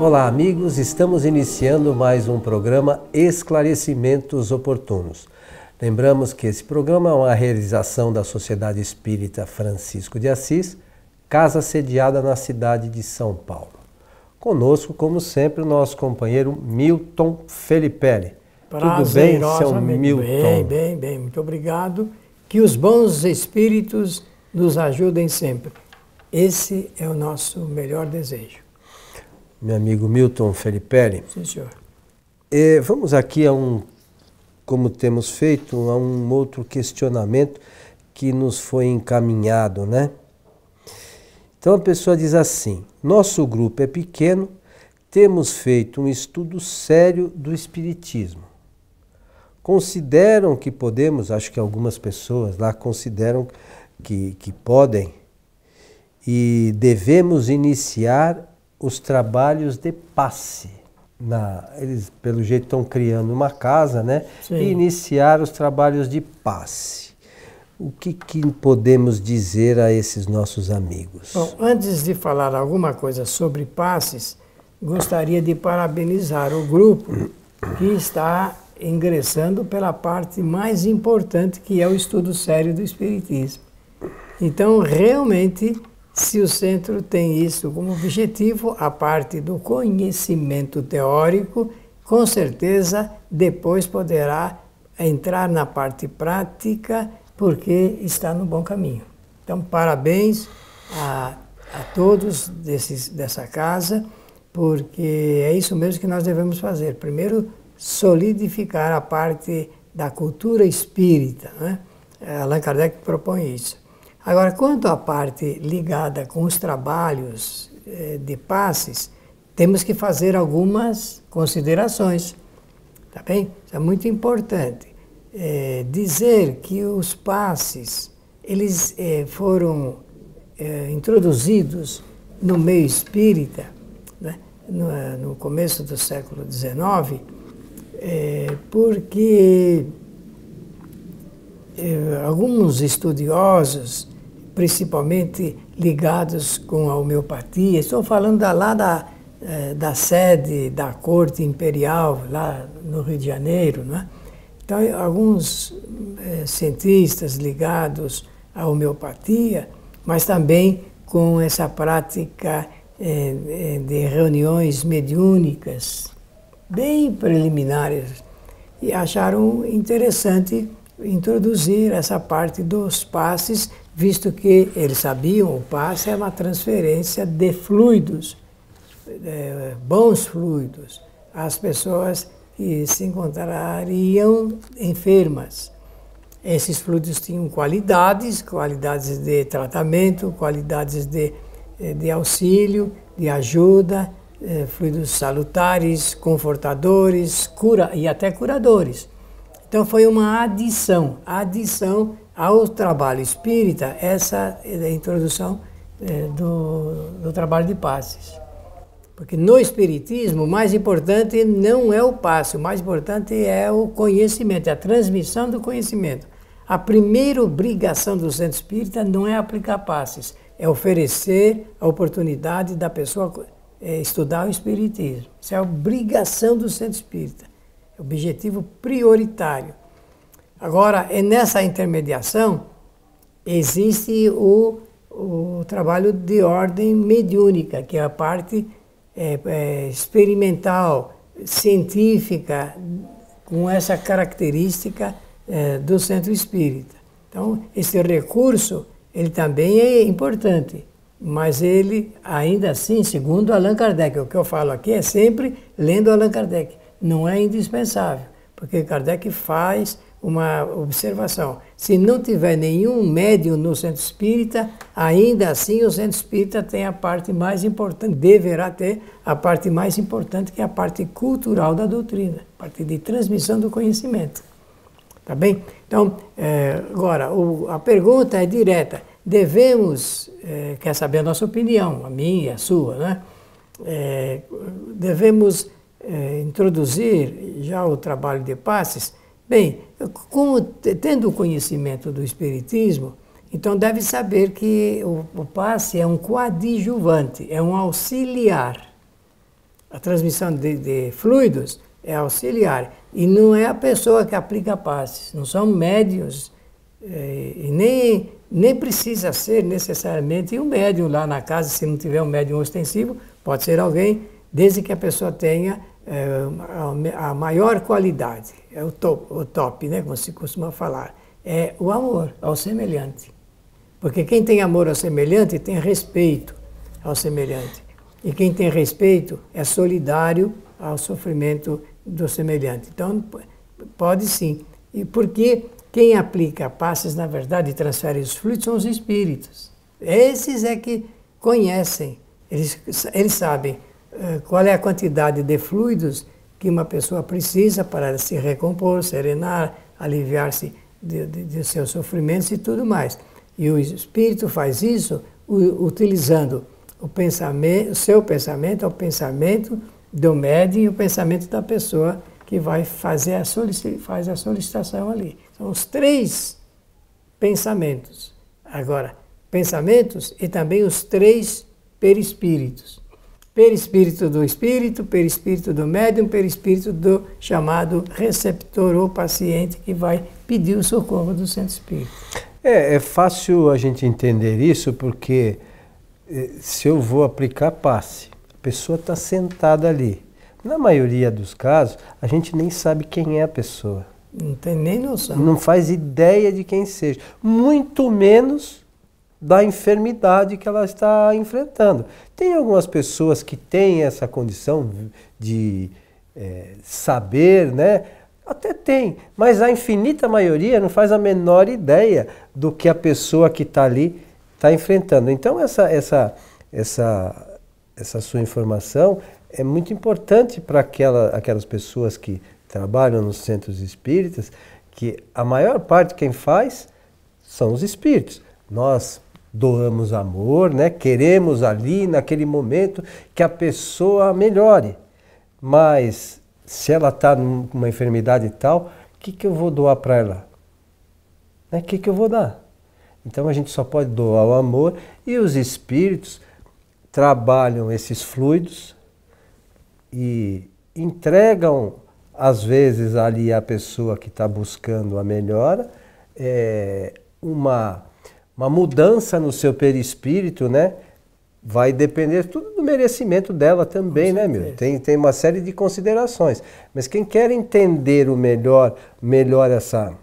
Olá, amigos, estamos iniciando mais um programa Esclarecimentos Oportunos. Lembramos que esse programa é uma realização da Sociedade Espírita Francisco de Assis, casa sediada na cidade de São Paulo. Conosco, como sempre, o nosso companheiro Milton Felipe. Tudo bem, seu Milton? Bem, muito obrigado. Que os bons espíritos nos ajudem sempre. Esse é o nosso melhor desejo. Meu amigo Milton Felipe. Sim, senhor. Vamos aqui como temos feito, a um outro questionamento que nos foi encaminhado, né? Então a pessoa diz assim: nosso grupo é pequeno, temos feito um estudo sério do Espiritismo. Consideram que podemos, acho que algumas pessoas lá consideram que podem e devemos iniciar os trabalhos de passe. Eles, pelo jeito, estão criando uma casa, né? Sim. E iniciar os trabalhos de passe. O que podemos dizer a esses nossos amigos? Bom, antes de falar alguma coisa sobre passes, gostaria de parabenizar o grupo que está ingressando pela parte mais importante, que é o estudo sério do Espiritismo. Então, realmente, se o centro tem isso como objetivo, a parte do conhecimento teórico, com certeza depois poderá entrar na parte prática, porque está no bom caminho. Então, parabéns a todos dessa casa, porque é isso mesmo que nós devemos fazer. Primeiro, solidificar a parte da cultura espírita, né? Allan Kardec propõe isso. Agora, quanto à parte ligada com os trabalhos de passes, temos que fazer algumas considerações, tá bem? Isso é muito importante. Dizer que os passes, eles foram introduzidos no meio espírita, né? No começo do século XIX, porque alguns estudiosos, principalmente ligados com a homeopatia, estou falando lá da sede da corte imperial, lá no Rio de Janeiro, né? Então, alguns cientistas ligados à homeopatia, mas também com essa prática de reuniões mediúnicas, bem preliminares, e acharam interessante introduzir essa parte dos passes, visto que eles sabiam, o passe é uma transferência de fluidos, bons fluidos, às pessoas que se encontrariam enfermas. Esses fluidos tinham qualidades de tratamento, qualidades de auxílio, de ajuda, fluidos salutares, confortadores, e até curadores. Então foi uma adição ao trabalho espírita, essa é a introdução do trabalho de passes. Porque no espiritismo o mais importante não é o passe, o mais importante é o conhecimento, é a transmissão do conhecimento. A primeira obrigação do centro espírita não é aplicar passes, é oferecer a oportunidade da pessoa estudar o espiritismo. Isso é a obrigação do centro espírita, é o objetivo prioritário. Agora, nessa intermediação, existe o trabalho de ordem mediúnica, que é a parte experimental, científica, com essa característica do centro espírita. Então, esse recurso, ele também é importante, mas ele, ainda assim, segundo Allan Kardec, o que eu falo aqui é sempre lendo Allan Kardec, não é indispensável, porque Kardec faz uma observação. Se não tiver nenhum médium no centro espírita, ainda assim o centro espírita tem a parte mais importante, deverá ter a parte mais importante, que é a parte cultural da doutrina, a parte de transmissão do conhecimento. Tá bem? Então, agora, a pergunta é direta. Devemos, quer saber a nossa opinião, a minha e a sua, né? Devemos introduzir já o trabalho de passes? Bem, tendo o conhecimento do Espiritismo, então deve saber que o passe é um coadjuvante, é um auxiliar A transmissão de fluidos é auxiliar. E não é a pessoa que aplica passes, não são médiuns, e nem precisa ser necessariamente um médium lá na casa, se não tiver um médium ostensivo, pode ser alguém, desde que a pessoa tenha a maior qualidade, é o top, né, como se costuma falar, é o amor ao semelhante. Porque quem tem amor ao semelhante tem respeito ao semelhante. E quem tem respeito é solidário ao sofrimento do semelhante. Então, pode sim. E porque quem aplica passes, na verdade, transfere os fluidos, são os espíritos. Esses é que conhecem, eles sabem qual é a quantidade de fluidos que uma pessoa precisa para se recompor, serenar, aliviar-se de seus sofrimentos e tudo mais. E o espírito faz isso utilizando o seu pensamento, é o pensamento do médium e o pensamento da pessoa que vai fazer faz a solicitação ali. São os 3 pensamentos. Agora, pensamentos e também os 3 perispíritos. Perispírito do espírito, perispírito do médium, perispírito do chamado receptor ou paciente que vai pedir o socorro do centro espírita. É fácil a gente entender isso porque se eu vou aplicar passe, a pessoa está sentada ali. Na maioria dos casos, a gente nem sabe quem é a pessoa. Não tem nem noção. Não faz ideia de quem seja. Muito menos da enfermidade que ela está enfrentando. Tem algumas pessoas que têm essa condição de saber, né? Até tem, mas a infinita maioria não faz a menor ideia do que a pessoa que está ali está enfrentando. Então essa sua informação é muito importante para aquelas pessoas que trabalham nos centros espíritas, que a maior parte quem faz são os espíritos. Nós doamos amor, né? Queremos ali, naquele momento, que a pessoa melhore. Mas se ela está com uma enfermidade e tal, o que eu vou doar para ela? O que eu vou dar? Então a gente só pode doar o amor e os espíritos trabalham esses fluidos e entregam, às vezes, ali a pessoa que está buscando a melhora, uma mudança no seu perispírito, né? Vai depender tudo do merecimento dela também, né, meu? Tem uma série de considerações. Mas quem quer entender melhor essa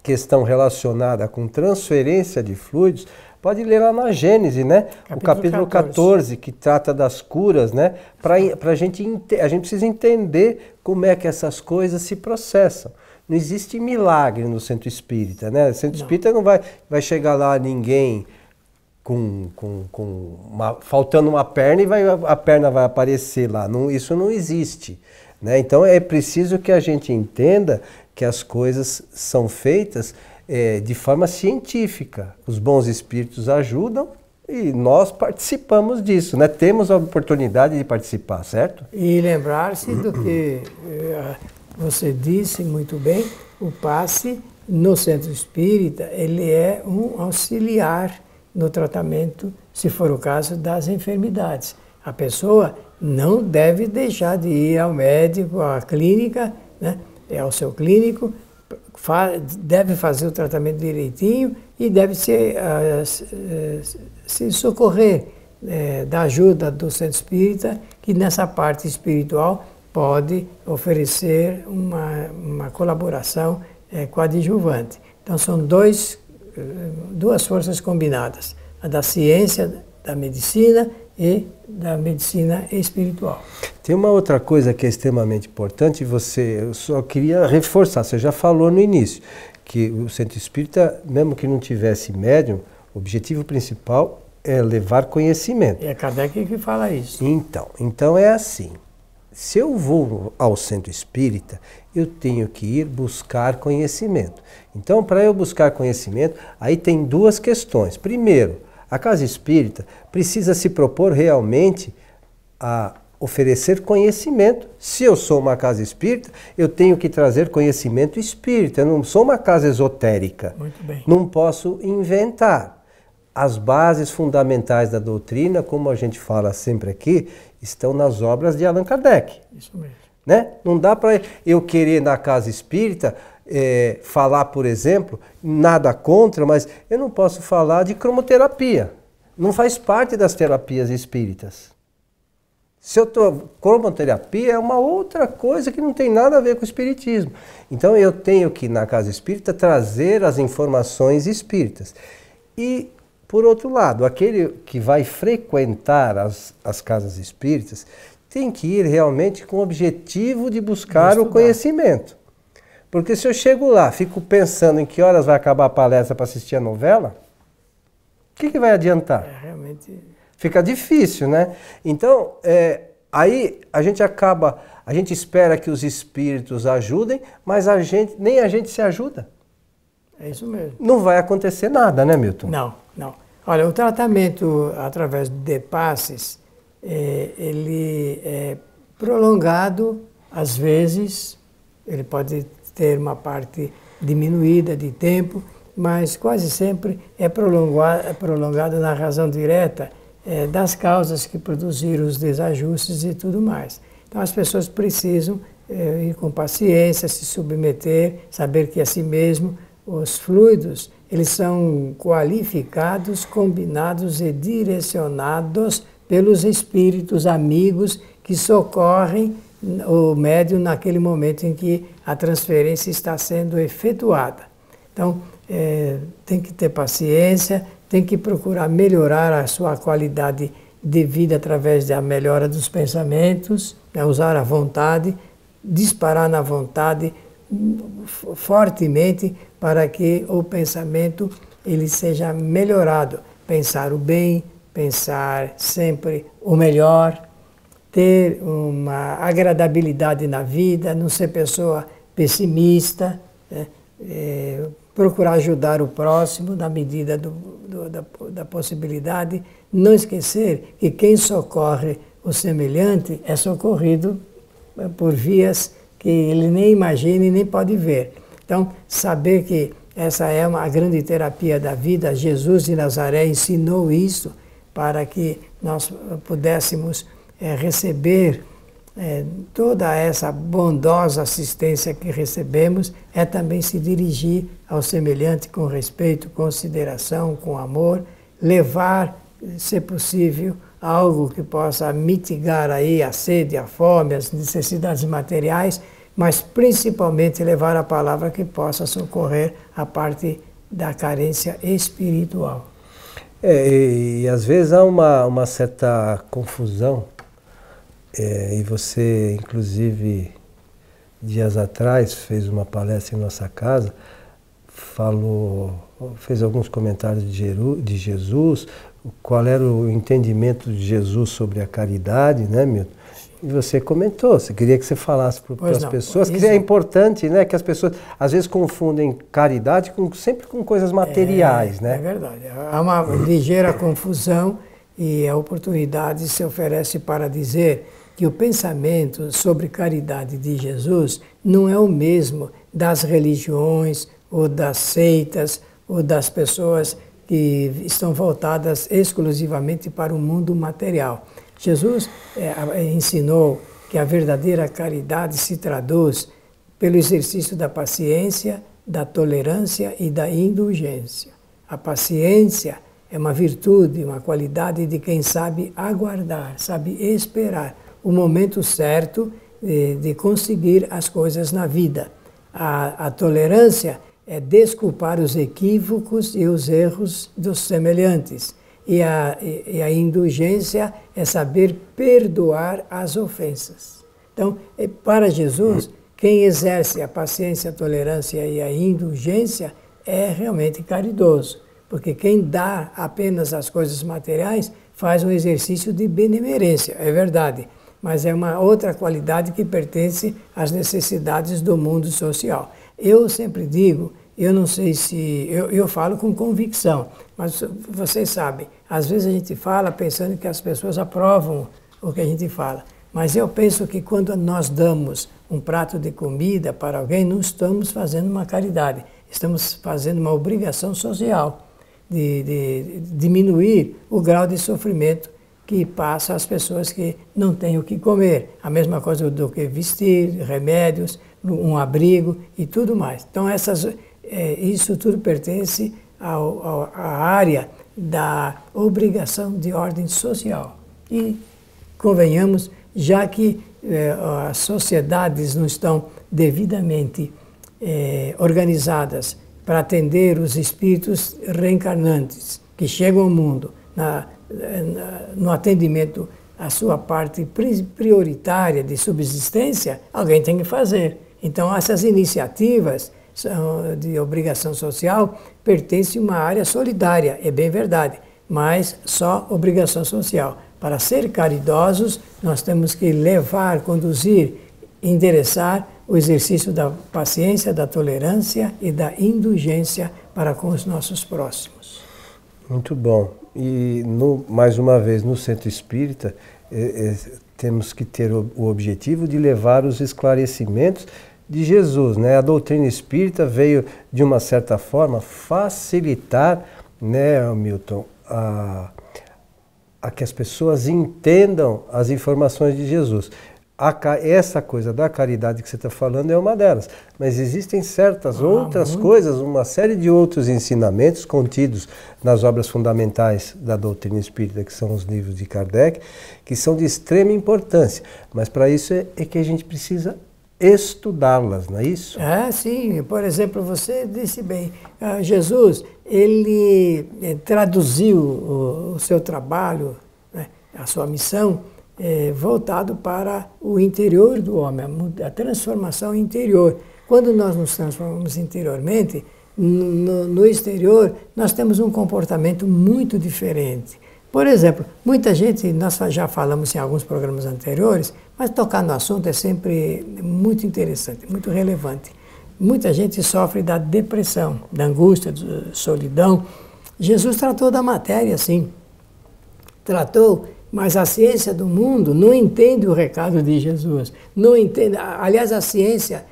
questão relacionada com transferência de fluidos, pode ler lá na Gênesis, né? O capítulo 14, que trata das curas, né? A gente precisa entender como é que essas coisas se processam. Não existe milagre no centro espírita, né? O centro espírita não vai chegar lá ninguém faltando uma perna e a perna vai aparecer lá. Não, isso não existe, né? Então é preciso que a gente entenda que as coisas são feitas de forma científica. Os bons espíritos ajudam e nós participamos disso, né? Temos a oportunidade de participar, certo? E lembrar-se do que você disse muito bem, o passe no centro espírita, ele é um auxiliar no tratamento, se for o caso, das enfermidades. A pessoa não deve deixar de ir ao médico, à clínica, né? Ao seu clínico, deve fazer o tratamento direitinho e deve se socorrer da ajuda do centro espírita, que nessa parte espiritual pode oferecer uma colaboração coadjuvante. Então são duas forças combinadas, a da ciência, da medicina e da medicina espiritual. Tem uma outra coisa que é extremamente importante, eu só queria reforçar, você já falou no início, que o centro espírita, mesmo que não tivesse médium, o objetivo principal é levar conhecimento. É Kardec que fala isso. Então é assim, se eu vou ao centro espírita, eu tenho que ir buscar conhecimento. Então, para eu buscar conhecimento, aí tem 2 questões. Primeiro, a casa espírita precisa se propor realmente a oferecer conhecimento. Se eu sou uma casa espírita, eu tenho que trazer conhecimento espírita. Eu não sou uma casa esotérica. Muito bem. Não posso inventar. As bases fundamentais da doutrina, como a gente fala sempre aqui, estão nas obras de Allan Kardec. Isso mesmo. Né? Não dá para eu querer na casa espírita falar, por exemplo, nada contra, mas eu não posso falar de cromoterapia. Não faz parte das terapias espíritas. Cromoterapia é uma outra coisa que não tem nada a ver com o espiritismo. Então eu tenho que, na casa espírita, trazer as informações espíritas. E, por outro lado, aquele que vai frequentar as casas espíritas tem que ir realmente com o objetivo de buscar o conhecimento. Porque se eu chego lá, fico pensando em que horas vai acabar a palestra para assistir a novela, o que vai adiantar? Realmente... Fica difícil, né? Então, aí a gente espera que os espíritos ajudem, mas nem a gente se ajuda. É isso mesmo. Não vai acontecer nada, né, Milton? Não. Olha, o tratamento através de passes, ele é prolongado, às vezes, ele pode ter uma parte diminuída de tempo, mas quase sempre é prolongado na razão direta das causas que produziram os desajustes e tudo mais. Então as pessoas precisam ir com paciência, se submeter, saber que assim mesmo os fluidos, eles são qualificados, combinados e direcionados pelos espíritos amigos que socorrem o médium naquele momento em que a transferência está sendo efetuada. Então, tem que ter paciência, tem que procurar melhorar a sua qualidade de vida através da melhora dos pensamentos, né, usar a vontade, disparar na vontade fortemente para que o pensamento ele seja melhorado. Pensar o bem, pensar sempre o melhor, ter uma agradabilidade na vida, não ser pessoa pessimista, né? Procurar ajudar o próximo na medida da possibilidade. Não esquecer que quem socorre o semelhante é socorrido por vias que ele nem imagina e nem pode ver. Então, saber que essa é a grande terapia da vida, Jesus de Nazaré ensinou isso para que nós pudéssemos receber toda essa bondosa assistência que recebemos, é também se dirigir ao semelhante com respeito, consideração, com amor, levar, se possível, algo que possa mitigar aí a sede, a fome, as necessidades materiais, mas principalmente levar a palavra que possa socorrer a parte da carência espiritual. E às vezes há uma certa confusão. E você, inclusive, dias atrás, fez uma palestra em nossa casa, fez alguns comentários de Jesus, qual era o entendimento de Jesus sobre a caridade, né, Milton? E você comentou, você queria que você falasse para as pessoas, que é importante, né, que as pessoas às vezes confundem caridade sempre com coisas materiais, né? É verdade, há uma ligeira confusão e a oportunidade se oferece para dizer que o pensamento sobre caridade de Jesus não é o mesmo das religiões ou das seitas ou das pessoas que estão voltadas exclusivamente para o mundo material. Jesus ensinou que a verdadeira caridade se traduz pelo exercício da paciência, da tolerância e da indulgência. A paciência é uma virtude, uma qualidade de quem sabe aguardar, sabe esperar o momento certo de conseguir as coisas na vida. A tolerância é desculpar os equívocos e os erros dos semelhantes. E a indulgência é saber perdoar as ofensas. Então, para Jesus, quem exerce a paciência, a tolerância e a indulgência é realmente caridoso. Porque quem dá apenas as coisas materiais faz um exercício de benemerência, é verdade. Mas é uma outra qualidade que pertence às necessidades do mundo social. Eu sempre digo, eu não sei se... Eu falo com convicção, mas vocês sabem, às vezes a gente fala pensando que as pessoas aprovam o que a gente fala. Mas eu penso que quando nós damos um prato de comida para alguém, não estamos fazendo uma caridade, estamos fazendo uma obrigação social de diminuir o grau de sofrimento que passa às pessoas que não têm o que comer. A mesma coisa do que vestir, remédios, um abrigo e tudo mais. Então, isso tudo pertence à área da obrigação de ordem social. E, convenhamos, já que as sociedades não estão devidamente organizadas para atender os espíritos reencarnantes que chegam ao mundo no atendimento à sua parte prioritária de subsistência, alguém tem que fazer. Então, essas iniciativas de obrigação social pertencem a uma área solidária, é bem verdade, mas só obrigação social. Para ser caridosos, nós temos que levar, conduzir, endereçar o exercício da paciência, da tolerância e da indulgência para com os nossos próximos. Muito bom. E, mais uma vez, no Centro Espírita, temos que ter o objetivo de levar os esclarecimentos de Jesus, né? A doutrina espírita veio, de uma certa forma, facilitar, né, Milton, a que as pessoas entendam as informações de Jesus. Essa coisa da caridade que você está falando é uma delas, mas existem certas outras coisas, uma série de outros ensinamentos contidos nas obras fundamentais da doutrina espírita, que são os livros de Kardec, que são de extrema importância, mas para isso é que a gente precisa estudá-las, não é isso? Sim. Por exemplo, você disse bem, Jesus, ele traduziu o seu trabalho, né, a sua missão, voltado para o interior do homem, a transformação interior. Quando nós nos transformamos interiormente, no exterior, nós temos um comportamento muito diferente. Por exemplo, muita gente, nós já falamos em alguns programas anteriores, mas tocar no assunto é sempre muito interessante, muito relevante. Muita gente sofre da depressão, da angústia, da solidão. Jesus tratou da matéria, sim. Tratou, mas a ciência do mundo não entende o recado de Jesus. Não entende. Aliás, a ciência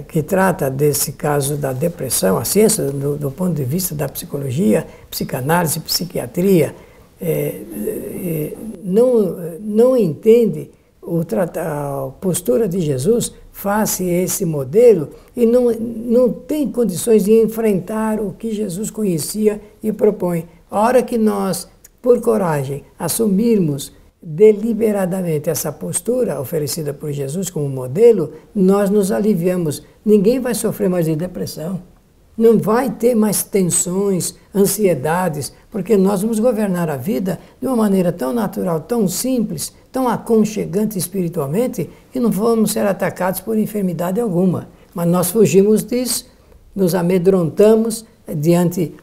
que trata desse caso da depressão, a ciência do ponto de vista da psicologia, psicanálise, psiquiatria, não entende a postura de Jesus face a esse modelo e não tem condições de enfrentar o que Jesus conhecia e propõe. A hora que nós, por coragem, assumirmos deliberadamente essa postura oferecida por Jesus como modelo, nós nos aliviamos. Ninguém vai sofrer mais de depressão. Não vai ter mais tensões, ansiedades, porque nós vamos governar a vida de uma maneira tão natural, tão simples, tão aconchegante espiritualmente, que não vamos ser atacados por enfermidade alguma. Mas nós fugimos disso, nos amedrontamos diante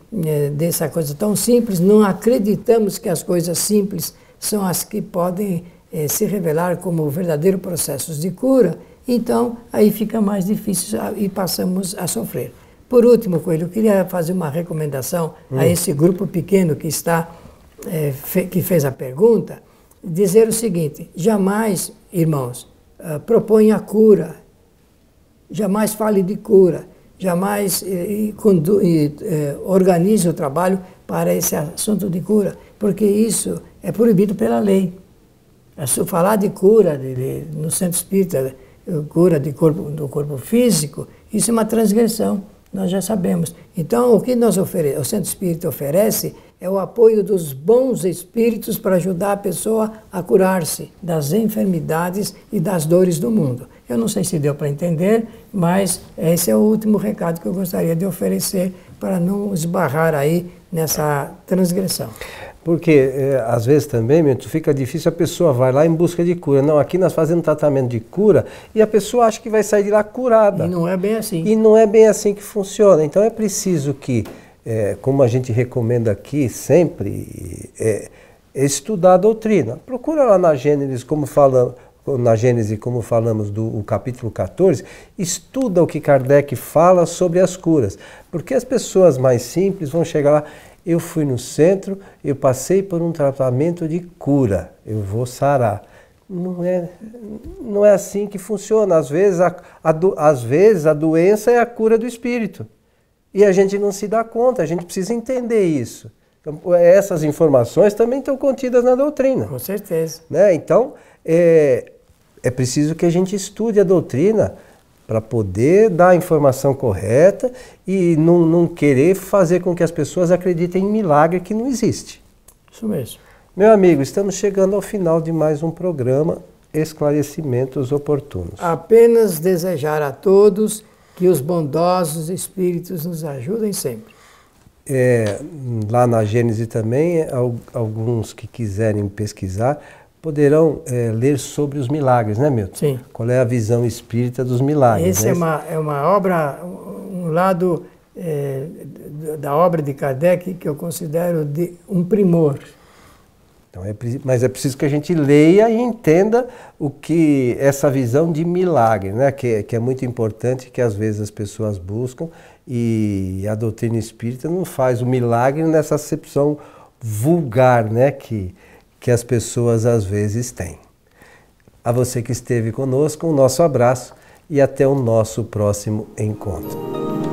dessa coisa tão simples, não acreditamos que as coisas simples são as que podem se revelar como verdadeiros processos de cura, então aí fica mais difícil e passamos a sofrer. Por último, Coelho, eu queria fazer uma recomendação a esse grupo pequeno que que fez a pergunta, dizer o seguinte: jamais, irmãos, proponha a cura, jamais fale de cura, jamais organize o trabalho para esse assunto de cura, porque isso é proibido pela lei. Falar de cura no centro espírita, cura do corpo físico, isso é uma transgressão. Nós já sabemos. Então, o que o Centro Espírita oferece é o apoio dos bons espíritos para ajudar a pessoa a curar-se das enfermidades e das dores do mundo. Eu não sei se deu para entender, mas esse é o último recado que eu gostaria de oferecer para não esbarrar aí nessa transgressão. Porque, às vezes também, Milton, fica difícil, a pessoa vai lá em busca de cura. Não, aqui nós fazemos tratamento de cura e a pessoa acha que vai sair de lá curada. E não é bem assim. E não é bem assim que funciona. Então é preciso que, como a gente recomenda aqui sempre, estudar a doutrina. Procura lá na Gênesis, como falamos do capítulo 14, estuda o que Kardec fala sobre as curas. Porque as pessoas mais simples vão chegar lá: eu fui no centro, eu passei por um tratamento de cura, eu vou sarar. Não é assim que funciona. Às vezes a doença é a cura do espírito. E a gente não se dá conta, a gente precisa entender isso. Então, essas informações também estão contidas na doutrina. Com certeza. Né? Então, é preciso que a gente estude a doutrina para poder dar a informação correta e não querer fazer com que as pessoas acreditem em milagre que não existe. Isso mesmo. Meu amigo, estamos chegando ao final de mais um programa Esclarecimentos Oportunos. Apenas desejar a todos que os bondosos espíritos nos ajudem sempre. Lá na Gênese também, alguns que quiserem pesquisar poderão ler sobre os milagres, né, Milton? Sim. Qual é a visão espírita dos milagres? Esse é uma obra, um lado da obra de Kardec que eu considero de um primor. Então, mas é preciso que a gente leia e entenda o que essa visão de milagre, né? Que é muito importante, que às vezes as pessoas buscam, e a doutrina espírita não faz o milagre nessa acepção vulgar, né? Que as pessoas às vezes têm. A você que esteve conosco, um nosso abraço e até o nosso próximo encontro.